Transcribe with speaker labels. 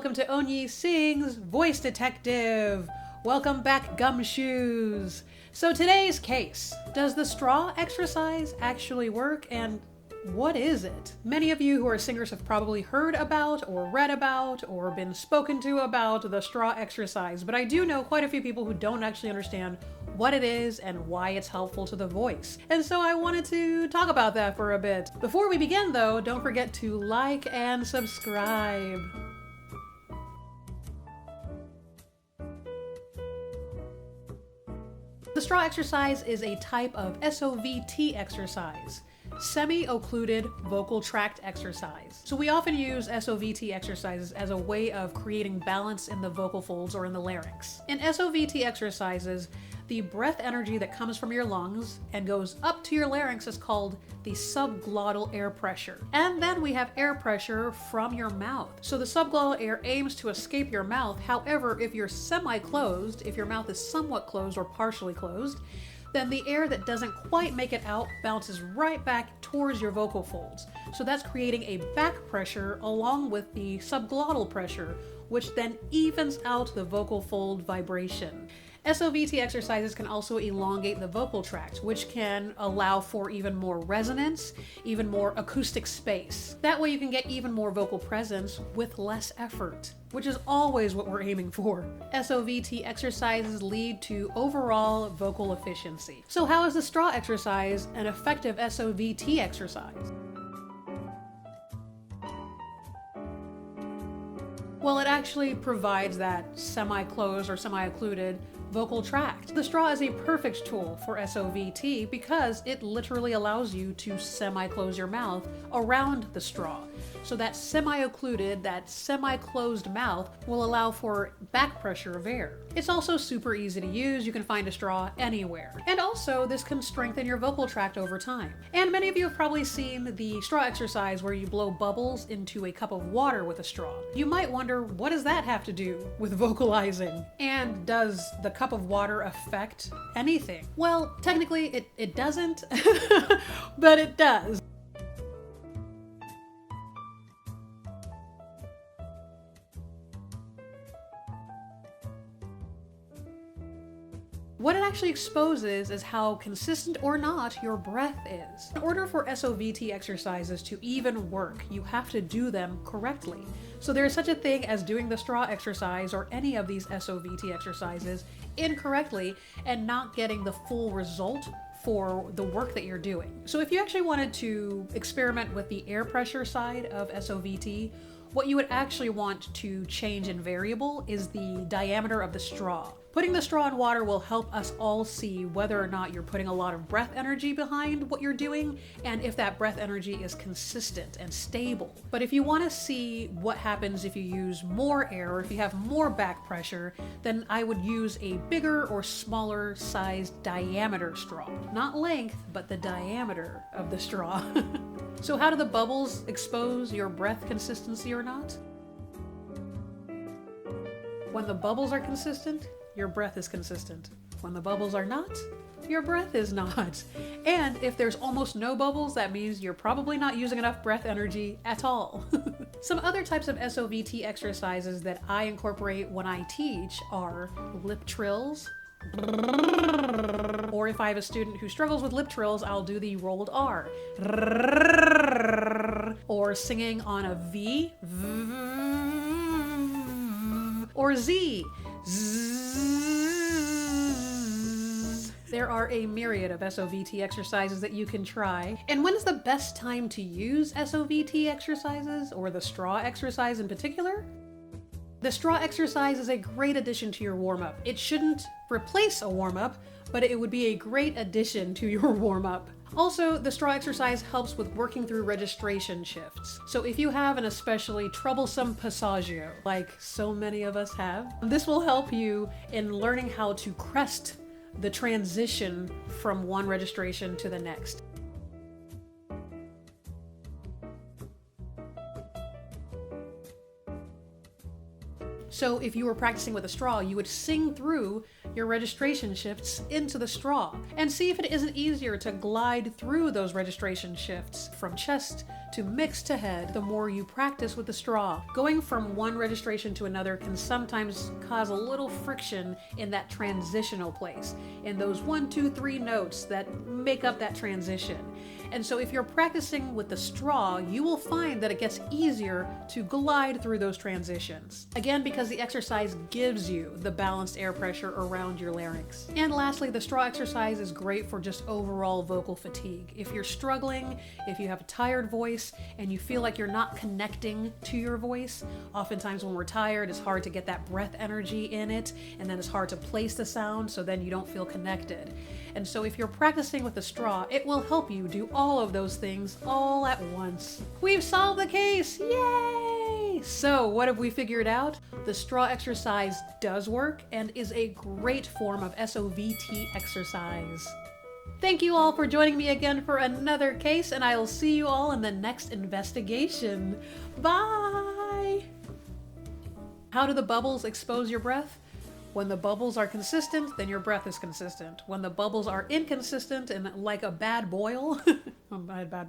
Speaker 1: welcome to Onyie Sings Voice Detective. Welcome back, Gumshoes. So today's case, does the straw exercise actually work, and what is it? Many of you who are singers have probably heard about or read about or been spoken to about the straw exercise, but I do know quite a few people who don't actually understand what it is and why it's helpful to the voice. And so I wanted to talk about that for a bit. Before we begin though, don't forget to like and subscribe. The straw exercise is a type of SOVT exercise, semi-occluded vocal tract exercise. So we often use SOVT exercises as a way of creating balance in the vocal folds or in the larynx. In SOVT exercises, the breath energy that comes from your lungs and goes up to your larynx is called the subglottal air pressure. And then we have air pressure from your mouth. So the subglottal air aims to escape your mouth. However, if you're semi-closed, if your mouth is somewhat closed or partially closed, then the air that doesn't quite make it out bounces right back towards your vocal folds. So that's creating a back pressure along with the subglottal pressure, which then evens out the vocal fold vibration. SOVT exercises can also elongate the vocal tract, which can allow for even more resonance, even more acoustic space. That way you can get even more vocal presence with less effort, which is always what we're aiming for. SOVT exercises lead to overall vocal efficiency. So how is the straw exercise an effective SOVT exercise? Well, it actually provides that semi-closed or semi-occluded vocal tract. The straw is a perfect tool for SOVT because it literally allows you to semi-close your mouth around the straw. So that semi-occluded, that semi-closed mouth will allow for back pressure of air. It's also super easy to use. You can find a straw anywhere. And also, this can strengthen your vocal tract over time. And many of you have probably seen the straw exercise where you blow bubbles into a cup of water with a straw. You might wonder, what does that have to do with vocalizing? And does the cup of water affect anything? Well, technically it doesn't, but it does. What it actually exposes is how consistent or not your breath is. In order for SOVT exercises to even work, you have to do them correctly. So there is such a thing as doing the straw exercise or any of these SOVT exercises incorrectly and not getting the full result for the work that you're doing. So if you actually wanted to experiment with the air pressure side of SOVT, what you would actually want to change in variable is the diameter of the straw. Putting the straw in water will help us all see whether or not you're putting a lot of breath energy behind what you're doing and if that breath energy is consistent and stable. But if you want to see what happens if you use more air or if you have more back pressure, then I would use a bigger or smaller sized diameter straw. Not length, but the diameter of the straw. So how do the bubbles expose your breath consistency or not? When the bubbles are consistent, your breath is consistent. When the bubbles are not, your breath is not. And if there's almost no bubbles, that means you're probably not using enough breath energy at all. Some other types of SOVT exercises that I incorporate when I teach are lip trills, or if I have a student who struggles with lip trills, I'll do the rolled R, or singing on a V, or Z. There are a myriad of SOVT exercises that you can try. And when is the best time to use SOVT exercises, or the straw exercise in particular? The straw exercise is a great addition to your warm-up. It shouldn't replace a warm-up, but it would be a great addition to your warm-up. Also, the straw exercise helps with working through registration shifts. So if you have an especially troublesome Passagio, like so many of us have, this will help you in learning how to crest the transition from one registration to the next. So if you were practicing with a straw, you would sing through your registration shifts into the straw, and see if it isn't easier to glide through those registration shifts from chest to mix to head the more you practice with the straw. Going from one registration to another can sometimes cause a little friction in that transitional place, in those 1, 2, 3 notes that make up that transition. And so if you're practicing with the straw, you will find that it gets easier to glide through those transitions. Again, because the exercise gives you the balanced air pressure around your larynx. And lastly, the straw exercise is great for just overall vocal fatigue. If you're struggling, if you have a tired voice, and you feel like you're not connecting to your voice, oftentimes when we're tired, it's hard to get that breath energy in it, and then it's hard to place the sound, so then you don't feel connected. And so if you're practicing with the straw, it will help you do all of those things all at once. We've solved the case! Yay! So what have we figured out? The straw exercise does work and is a great form of SOVT exercise. Thank you all for joining me again for another case, and I'll see you all in the next investigation. Bye! How do the bubbles expose your breath? When the bubbles are consistent, then your breath is consistent. When the bubbles are inconsistent and like a bad boil, I had bad boil.